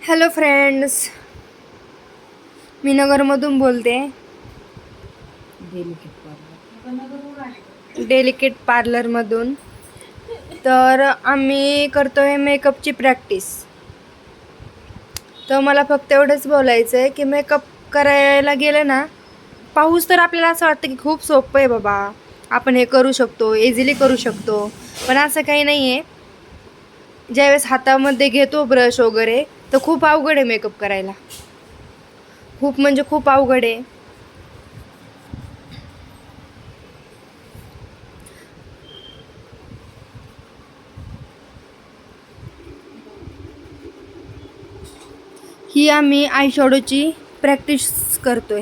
Hello friends, मी नगरमधून बोलते. Delicate पार्लरमधून. तर आम्ही करतोय मेकअपची प्रॅक्टिस. तर मला फक्त एवढंच बोलायचं आहे की मेकअप करायला गेलं ना, पाऊस तर आपल्याला असं वाटतं की खूप सोपं आहे बाबा, आपण हे करू शकतो, इझिली करू शकतो. पण असं काही नाही आहे. ज्यावेळेस हातामध्ये घेतो ब्रश वगैरे तर खूप अवघड आहे मेकअप करायला. खूप म्हणजे खूप अवघड आहे. ही आम्ही आयशॅडोची प्रॅक्टिस करतोय.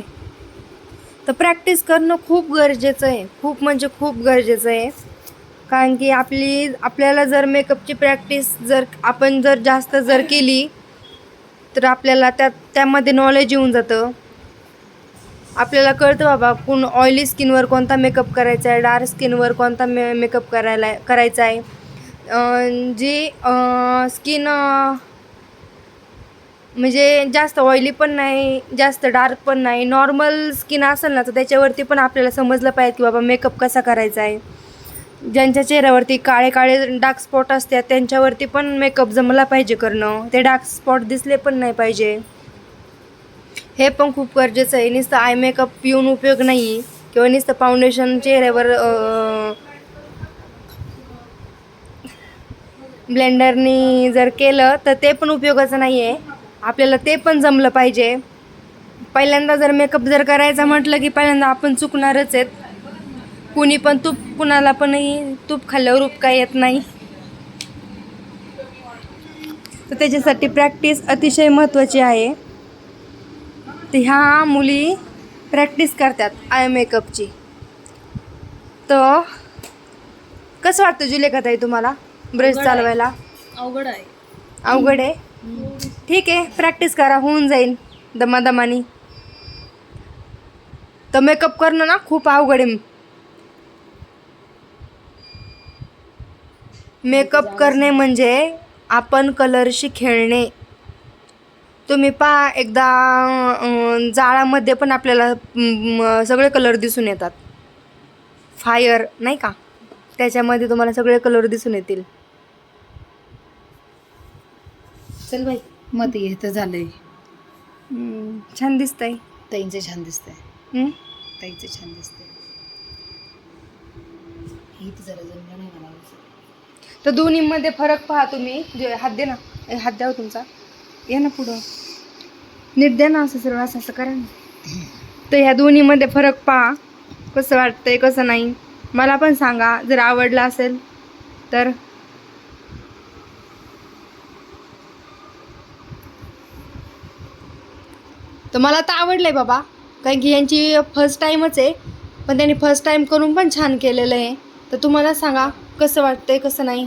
तर प्रॅक्टिस करणं खूप गरजेचं आहे, खूप म्हणजे खूप गरजेचं आहे. कारण की आपल्याला जर मेकअपची प्रॅक्टिस आपण जास्त केली तर आपल्याला त्यामध्ये नॉलेज येऊन जातं. आपल्याला कळतं बाबा ऑइली स्किनवर कोणता मेकअप करायचा आहे, डार्क स्किनवर कोणता मेकअप करायचा आहे. जी स्किन म्हणजे जास्त ऑइली पण नाही, जास्त डार्क पण नाही, नॉर्मल स्किन असेल ना, तर त्याच्यावरती पण आपल्याला समजलं पाहिजे की बाबा मेकअप कसा करायचा आहे. ज्यांच्या चेहऱ्यावरती काळे काळे डार्क स्पॉट असतात त्यांच्यावरती पण मेकअप जमला पाहिजे करणं. ते डार्क स्पॉट दिसले पण नाही पाहिजे. हे पण खूप गरजेचं आहे. नुसतं आय मेकअप येऊन उपयोग नाही, किंवा नुसतं फाउंडेशन चेहऱ्यावर ब्लेंडरनी जर केलं तर ते पण उपयोगाचं नाही आहे. आपल्याला ते पण जमलं पाहिजे. पहिल्यांदा जर मेकअप करायचं म्हटलं की पहिल्यांदा आपण चुकणारच आहेत. कुणाला पण तूप खाल्ल्यावर उपका येत नाही. तर त्याच्यासाठी प्रॅक्टिस अतिशय महत्त्वाची आहे. तर ह्या मुली प्रॅक्टिस करतात आय मेकअपची. तर कसं वाटतं जुलेखाताई तुम्हाला ब्रश चालवायला? अवघड आहे. अवघड आहे. ठीक आहे, प्रॅक्टिस करा, होऊन जाईल दमादमानी. तर मेकअप करणं ना खूप अवघड आहे. मेकअप करणे म्हणजे आपण कलरशी खेळणे. तुम्ही पहा एकदा जाळामध्ये पण आपल्याला सगळे कलर दिसून येतात. फायर नाही का, त्याच्यामध्ये तुम्हाला सगळे कलर दिसून येतील. चल बाई, मत येतं झालंय. छान दिसतंय. ताईंचं छान दिसतंय. ताईंचं छान दिसतंय. ही तर जरा जमलं नाही मला. तर दोन्हीमध्ये फरक पहा तुम्ही. हात दे ना, हात द्या तुमचा. ये ना पुढं, नीट द्या ना, असं सर्व असं असं करा ना. तर ह्या दोन्हीमध्ये फरक पहा, कसं वाटतंय कसं नाही. मला पण सांगा जर आवडलं असेल तर. तर मला तर आवडलं आहे बाबा, कारण की यांची फर्स्ट टाईमच आहे. पण त्यांनी फर्स्ट टाईम करून पण छान केलेलं आहे. तर तुम्हाला सांगा कसं वाटतंय कसं नाही.